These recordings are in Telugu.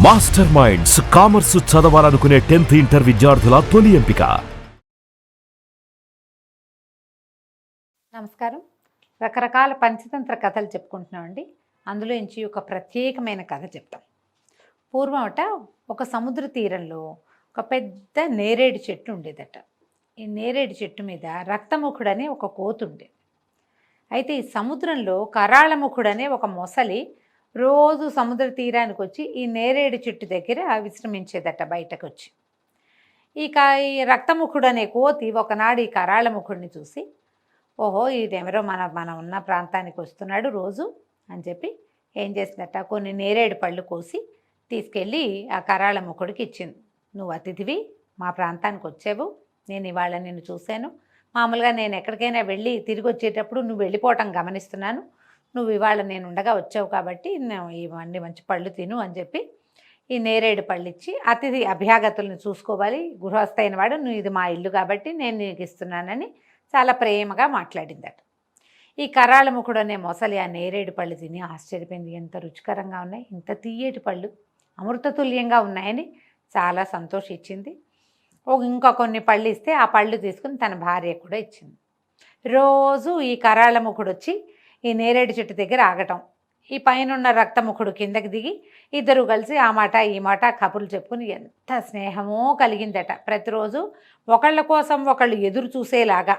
మాస్టర్ మైండ్స్ కామర్స్ చదవాలనుకునే 10th ఇంటర్ విద్యార్థుల తొలి ఎంపిక. నమస్కారం. రకరకాల పంచతంత్ర కథలు చెప్పుకుంటున్నామండి. అందులో నుంచి ఒక ప్రత్యేకమైన కథ చెప్తాం. పూర్వమట ఒక సముద్ర తీరంలో ఒక పెద్ద నేరేడు చెట్టు ఉండేదట. ఈ నేరేడు చెట్టు మీద రక్తముఖుడనే ఒక కోతి ఉండేది. అయితే ఈ సముద్రంలో కరాళముఖుడనే ఒక మొసలి రోజు సముద్ర తీరానికి వచ్చి ఈ నేరేడు చెట్టు దగ్గర విశ్రమించేదట బయటకు వచ్చి. ఈ రక్తముఖుడు అనే కోతి ఒకనాడు ఈ కరాళముఖుడిని చూసి, ఓహో ఇదెవరో మనం ఉన్న ప్రాంతానికి వస్తున్నాడు రోజు అని చెప్పి ఏం చేసిందట, కొన్ని నేరేడు పళ్ళు కోసి తీసుకెళ్ళి ఆ కరాళముఖుడికి ఇచ్చింది. నువ్వు అతిథివి, మా ప్రాంతానికి వచ్చావు, నేను ఇవాళ నిన్ను చూశాను. మామూలుగా నేను ఎక్కడికైనా వెళ్ళి తిరిగి వచ్చేటప్పుడు నువ్వు వెళ్ళిపోవటం గమనిస్తున్నాను. నువ్వు ఇవాళ నేను ఉండగా వచ్చావు కాబట్టి ఇవన్నీ మంచి పళ్ళు తిను అని చెప్పి ఈ నేరేడు పళ్ళు ఇచ్చి, అతిథి అభ్యాగతులను చూసుకోవాలి, గృహస్థ అయిన వాడు, నువ్వు ఇది మా ఇల్లు కాబట్టి నేను నీకు ఇస్తున్నానని చాలా ప్రేమగా మాట్లాడిందట. ఈ కరాళముఖుడు అనే మొసలి ఆ నేరేడు పళ్ళు తిని ఆశ్చర్యపోయింది. ఎంత రుచికరంగా ఉన్నాయి, ఇంత తీయేటి పళ్ళు, అమృతతుల్యంగా ఉన్నాయని చాలా సంతోషించింది. ఇంకా కొన్ని పళ్ళు ఇస్తే ఆ పళ్ళు తీసుకుని తన భార్య కూడా ఇచ్చింది. రోజు ఈ కరాళముఖుడు వచ్చి ఈ నేరేడు చెట్టు దగ్గర ఆగటం, ఈ పైన రక్తముఖుడు కిందకి దిగి ఇద్దరు కలిసి ఆ మాట ఈ మాట కబుర్లు చెప్పుకుని ఎంత స్నేహమో కలిగిందట. ప్రతిరోజు ఒకళ్ళ కోసం ఒకళ్ళు ఎదురు చూసేలాగా,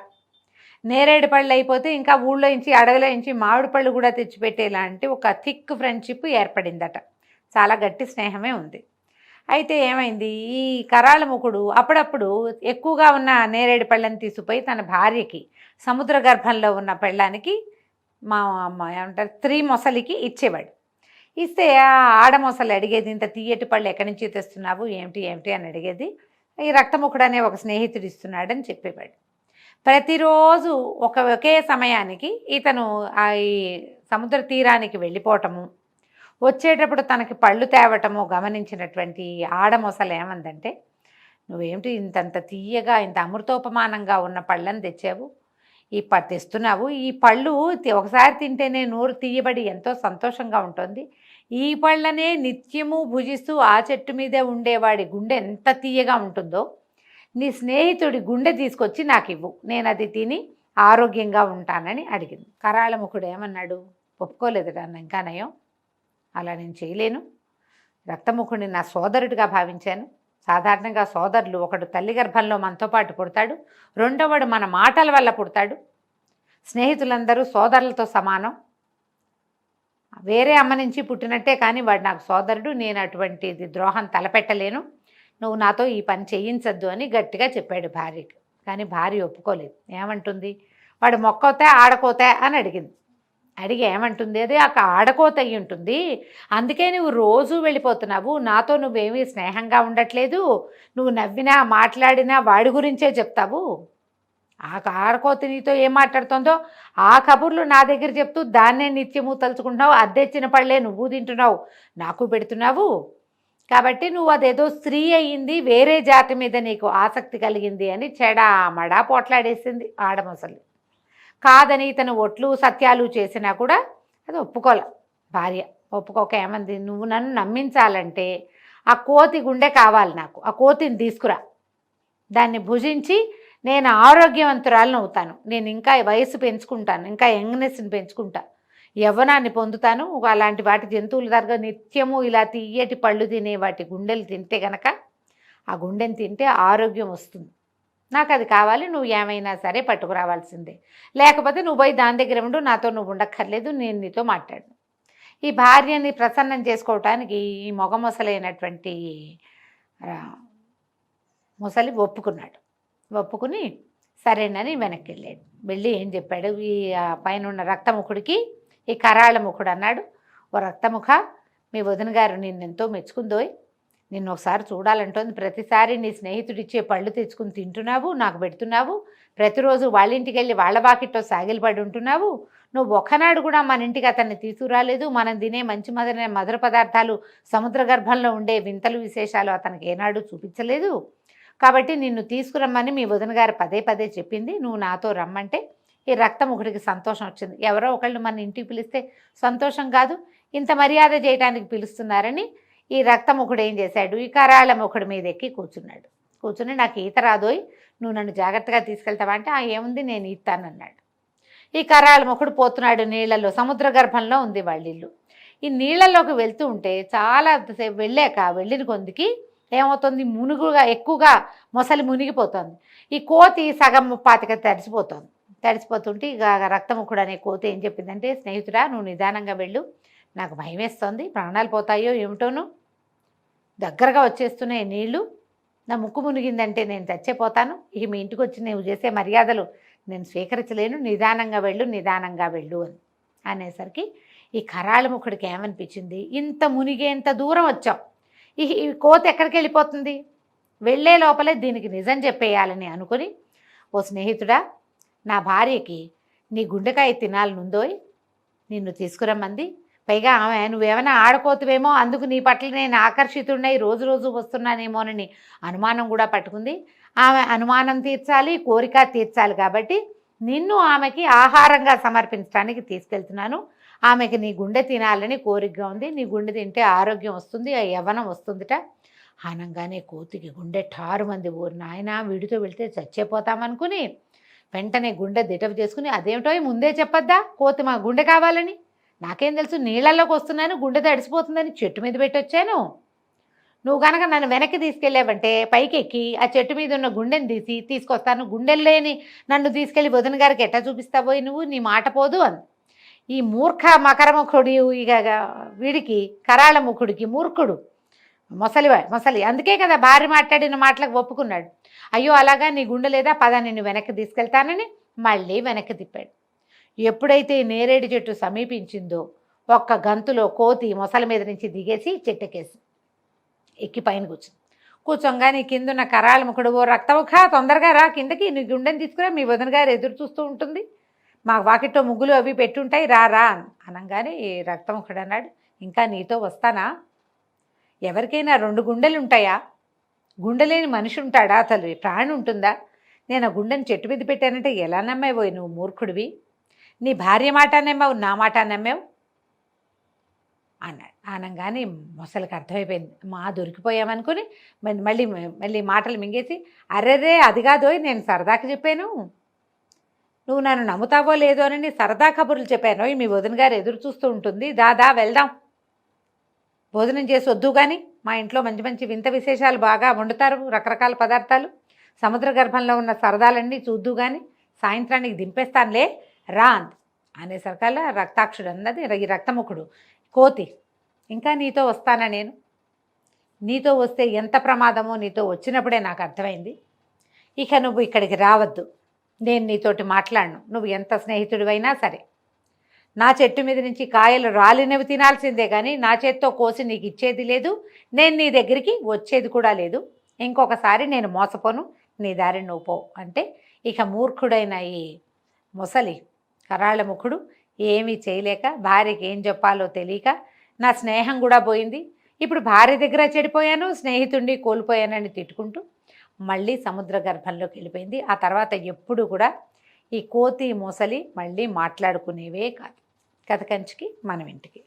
నేరేడు పళ్ళు అయిపోతే ఇంకా ఊళ్ళో నుంచి అడవిలో నుంచి మామిడి పళ్ళు కూడా తెచ్చిపెట్టేలాంటి ఒక థిక్ ఫ్రెండ్షిప్ ఏర్పడిందట. చాలా గట్టి స్నేహమే ఉంది. అయితే ఏమైంది, ఈ కరాళముఖుడు అప్పుడప్పుడు ఎక్కువగా ఉన్న నేరేడు పళ్ళని తీసుకుపోయి తన భార్యకి, సముద్ర గర్భంలో ఉన్న పెళ్ళానికి, ఏమంటారు స్త్రీ మొసలికి ఇచ్చేవాడు. ఇస్తే ఆ ఆడ మొసలి అడిగేది, ఇంత తీయటి పళ్ళు ఎక్కడి నుంచి తెస్తున్నావు, ఏమిటి ఏమిటి అని అడిగేది. ఈ రక్తముఖుడు అనే ఒక స్నేహితుడు ఇస్తున్నాడని చెప్పేవాడు. ప్రతిరోజు ఒకే సమయానికి ఇతను ఈ సముద్ర తీరానికి వెళ్ళిపోవటము, వచ్చేటప్పుడు తనకి పళ్ళు తేవటము గమనించినటువంటి ఆడ మొసలు ఏమందంటే, నువ్వేమిటి ఇంతంత తీయగా ఇంత అమృతోపమానంగా ఉన్న పళ్ళని తెచ్చావు, తెస్తున్నావు, ఈ పళ్ళు ఒకసారి తింటేనే నోరు తీయబడి ఎంతో సంతోషంగా ఉంటుంది. ఈ పళ్ళనే నిత్యము భుజిస్తూ ఆ చెట్టు మీదే ఉండేవాడి గుండె ఎంత తీయగా ఉంటుందో, నీ స్నేహితుడి గుండె తీసుకొచ్చి నాకు ఇవ్వు, నేను అది తిని ఆరోగ్యంగా ఉంటానని అడిగింది. కరాళముఖుడు ఏమన్నాడు, ఒప్పుకోలేదు అన్న, ఇంకా నయం, అలా నేను చేయలేను. రక్తముఖుడిని నా సోదరుడిగా భావించాను. సాధారణంగా సోదరులు, ఒకడు తల్లి గర్భంలో మనతో పాటు పుడతాడు, రెండవడు మన మాటల వల్ల పుడతాడు. స్నేహితులందరూ సోదరులతో సమానం. వేరే అమ్మ నుంచి పుట్టినట్టే కానీ వాడు నాకు సోదరుడు, నేను అటువంటిది ద్రోహం తలపెట్టలేను, నువ్వు నాతో ఈ పని చేయించద్దు అని గట్టిగా చెప్పాడు భార్యకి. కానీ భార్య ఒప్పుకోలేదు. ఏమంటుంది, వాడు మొక్కోతే ఆడకోతే అని అడిగింది. అడిగి ఏమంటుంది, అదే ఆడకోత అయ్యి ఉంటుంది, అందుకే నువ్వు రోజు వెళ్ళిపోతున్నావు, నాతో నువ్వేమీ స్నేహంగా ఉండట్లేదు, నువ్వు నవ్వినా మాట్లాడినా వాడి గురించే చెప్తావు, ఆ ఆడకోత నీతో ఏం మాట్లాడుతుందో ఆ కబుర్లు నా దగ్గర చెప్తూ దాన్నే నిత్యము తలుచుకుంటున్నావు, అద్దెచ్చిన పళ్ళే నువ్వు తింటున్నావు, నాకు పెడుతున్నావు, కాబట్టి నువ్వు అదేదో స్త్రీ అయ్యింది, వేరే జాతి మీద నీకు ఆసక్తి కలిగింది అని చెడామడా పోట్లాడేసింది ఆడమొసలి. కాదని ఇతను ఒట్లు సత్యాలు చేసినా కూడా అది ఒప్పుకోలే భార్య. ఒప్పుకోక ఏమంది, నువ్వు నన్ను నమ్మించాలంటే ఆ కోతి గుండె కావాలి నాకు, ఆ కోతిని తీసుకురా, దాన్ని భుజించి నేను ఆరోగ్యవంతురాలను అవుతాను, నేను ఇంకా వయసు పెంచుకుంటాను, ఇంకా యంగ్నెస్ని పెంచుకుంటా, యవ్వనాన్ని పొందుతాను. అలాంటి వాటి జంతువుల దగ్గర నిత్యము ఇలా తీయటి పళ్ళు తినే వాటి గుండెలు తింటే గనక, ఆ గుండెని తింటే ఆరోగ్యం వస్తుంది, నాకు అది కావాలి, నువ్వు ఏమైనా సరే పట్టుకురావాల్సిందే, లేకపోతే నువ్వు పోయి దాని దగ్గర ఉండు, నాతో నువ్వు ఉండక్కర్లేదు, నేను నీతో మాట్లాడు. ఈ భార్యని ప్రసన్నం చేసుకోవటానికి ఈ మొగ మొసలైనటువంటి మొసలి ఒప్పుకున్నాడు. ఒప్పుకుని సరేనని వెనక్కి వెళ్ళాడు. వెళ్ళి ఏం చెప్పాడు, ఈ పైన ఉన్న రక్తముఖుడికి ఈ కరాళముఖుడు అన్నాడు, ఓ రక్తముఖ, మీ వదిన గారు నిన్నెంతో మెచ్చుకుందోయ్, నిన్ను ఒకసారి చూడాలంటోంది, ప్రతిసారి నీ స్నేహితుడిచ్చే పళ్ళు తెచ్చుకుని తింటున్నావు, నాకు పెడుతున్నావు, ప్రతిరోజు వాళ్ళ ఇంటికి వెళ్ళి వాళ్ళ బాకిట్లో సాగిలపడి ఉంటున్నావు, నువ్వు ఒక్కనాడు కూడా మన ఇంటికి అతన్ని తీసుకురాలేదు, మనం తినే మంచి మధుర పదార్థాలు, సముద్ర గర్భంలో ఉండే వింతలు విశేషాలు అతనికి ఏనాడు చూపించలేదు, కాబట్టి నిన్ను తీసుకురమ్మని మీ వదిన గారు పదే పదే చెప్పింది, నువ్వు నాతో రమ్మంటే ఈ రక్తముఖుడికి సంతోషం వచ్చింది. ఎవరో ఒకళ్ళు మన ఇంటికి పిలిస్తే సంతోషం కాదు, ఇంత మర్యాద చేయడానికి పిలుస్తున్నారని ఈ రక్తముఖుడు ఏం చేశాడు, ఈ కరాళ ముఖుడి మీద ఎక్కి కూర్చున్నాడు. కూర్చుని నాకు ఈత రాదోయ్, నువ్వు నన్ను జాగ్రత్తగా తీసుకెళ్తావా అంటే ఏముంది నేను ఈతానన్నాడు. ఈ కరాళ ముఖుడు పోతున్నాడు నీళ్ళలో, సముద్ర గర్భంలో ఉంది వాళ్ళ ఇల్లు. ఈ నీళ్ళలోకి వెళ్తూ ఉంటే చాలా సేపు వెళ్ళిన కొందికి ఏమవుతుంది, మునుగుగా ఎక్కువగా మొసలి మునిగిపోతుంది. ఈ కోతి సగం ముప్పాతిక తడిసిపోతుంటే ఇక రక్తముఖుడు అనే కోతి ఏం చెప్పిందంటే, స్నేహితుడా నువ్వు నిదానంగా వెళ్ళు, నాకు భయం వేస్తుంది, ప్రాణాలు పోతాయో ఏమిటోను, దగ్గరగా వచ్చేస్తున్నాయి నీళ్లు, నా ముక్కు మునిగిందంటే నేను చచ్చిపోతాను, ఇక మీ ఇంటికి వచ్చి నువ్వు చేసే మర్యాదలు నేను స్వీకరించలేను, నిదానంగా వెళ్ళు అని అనేసరికి ఈ కరాళ ముఖుడికి ఏమనిపించింది, ఇంత మునిగేంత దూరం వచ్చాం, ఈ కోతి ఎక్కడికి వెళ్ళిపోతుంది, వెళ్ళే లోపలే దీనికి నిజం చెప్పేయాలని అనుకుని, ఓ స్నేహితుడా నా భార్యకి నీ గుండెకాయ తినాలనుందోయ్, నిన్ను తీసుకురమ్మంది, పైగా ఆమె నువ్వేమైనా ఆడుకోతువేమో, అందుకు నీ పట్ల నేను ఆకర్షితుడినై రోజు వస్తున్నానేమోనని అనుమానం కూడా పట్టుకుంది. ఆమె అనుమానం తీర్చాలి, కోరిక తీర్చాలి, కాబట్టి నిన్ను ఆమెకి ఆహారంగా సమర్పించడానికి తీసుకెళ్తున్నాను. ఆమెకి నీ గుండె తినాలని కోరికగా ఉంది, నీ గుండె తింటే ఆరోగ్యం వస్తుంది, ఆ యవ్వనం వస్తుందిట అనగానే కోతికి గుండె ఠారు మంది, ఊరు నాయన వీడితో వెళ్తే చచ్చిపోతామనుకుని వెంటనే గుండె దిటవు చేసుకుని, అదేమిటో ముందే చెప్పొద్దా కోతి మా గుండె కావాలని, నాకేం తెలుసు, నీళ్ళల్లోకి వస్తున్నాను గుండె తడిసిపోతుందని చెట్టు మీద పెట్టొచ్చాను, నువ్వు కనుక నన్ను వెనక్కి తీసుకెళ్ళావంటే పైకి ఎక్కి ఆ చెట్టు మీద ఉన్న గుండెని తీసుకొస్తాను, గుండెలు లేని నన్ను తీసుకెళ్ళి వదిన గారికి ఎట్టా చూపిస్తావో నువ్వు, నీ మాట పోదు అంది. ఈ మూర్ఖ మకరముఖుడు ఇక వీడికి కరాళ ముఖుడికి మూర్ఖుడు మొసలి అందుకే కదా భార్య మాట్లాడిన మాటలకు ఒప్పుకున్నాడు. అయ్యో అలాగా నీ గుండె లేదా, పద నిన్ను వెనక్కి తీసుకెళ్తానని మళ్ళీ వెనక్కి తిప్పాడు. ఎప్పుడైతే నేరేడు చెట్టు సమీపించిందో ఒక్క గంతులో కోతి మొసలి మీద నుంచి దిగేసి చెట్టెక్కేసి ఎక్కి పైన కూర్చోంగానే కిందున్న కరాళ ముఖుడు, ఓ రక్తముఖ తొందరగా రా కిందకి, నీ గుండెని తీసుకురా, మీ వదిన గారు ఎదురు చూస్తూ ఉంటుంది, మా వాకిట్లో ముగ్గులు అవి పెట్టుంటాయి, రా అనగానే ఈ రక్తముఖుడు అన్నాడు, ఇంకా నీతో వస్తానా, ఎవరికైనా 2 గుండెలు ఉంటాయా, గుండె లేని మనిషి ఉంటాడా, అసలు ప్రాణి ఉంటుందా, నేను ఆ గుండెని చెట్టు మీద పెట్టానంటే ఎలా నమ్మేవోయి నువ్వు మూర్ఖుడివి, నీ భార్య మాట నమ్మావు, నా మాట నమ్మావు అన్నాడు. అనగానే మొసలికి అర్థమైపోయింది, దొరికిపోయామనుకుని మళ్ళీ మాటలు మింగేసి, అరెరే అది కాదోయ్ నేను సరదాకి చెప్పాను, నువ్వు నన్ను నమ్ముతావో లేదో అని సరదా కబుర్లు చెప్పాను, మీ వదిన గారు ఎదురు చూస్తూ ఉంటుంది, దాదా వెళ్దాం, భోజనం చేసి వద్దు కానీ మా ఇంట్లో మంచి వింత విశేషాలు బాగా వండుతారు, రకరకాల పదార్థాలు, సముద్ర గర్భంలో ఉన్న సరదాలన్నీ చూద్దు కానీ సాయంత్రానికి దింపేస్తానులే రా అనేసరికల్లా రక్తాక్షుడు అన్నది ఈ రక్తముఖుడు కోతి, ఇంకా నీతో వస్తానా, నేను నీతో వస్తే ఎంత ప్రమాదమో నీతో వచ్చినప్పుడే నాకు అర్థమైంది, ఇక నువ్వు ఇక్కడికి రావద్దు, నేను నీతోటి మాట్లాడను, నువ్వు ఎంత స్నేహితుడివైనా సరే, నా చెట్టు మీద నుంచి కాయలు రాలినవి తినాల్సిందే కానీ నా చేత్తో కోసి నీకు ఇచ్చేది లేదు, నేను నీ దగ్గరికి వచ్చేది కూడా లేదు, ఇంకొకసారి నేను మోసపోను, నీ దారి నువ్వు పో అంటే ఇక మూర్ఖుడైన ఈ మొసలి కరాళ ముఖుడు ఏమీ చేయలేక భార్యకి ఏం చెప్పాలో తెలియక, నా స్నేహం కూడా పోయింది, ఇప్పుడు భార్య దగ్గర చెడిపోయాను, స్నేహితుడిని కోల్పోయానని తిట్టుకుంటూ మళ్ళీ సముద్ర గర్భంలోకి వెళ్ళిపోయింది. ఆ తర్వాత ఎప్పుడు కూడా ఈ కోతి మొసలి మళ్ళీ మాట్లాడుకునేవే కాదు. కథ కంచికి మనం ఇంటికి.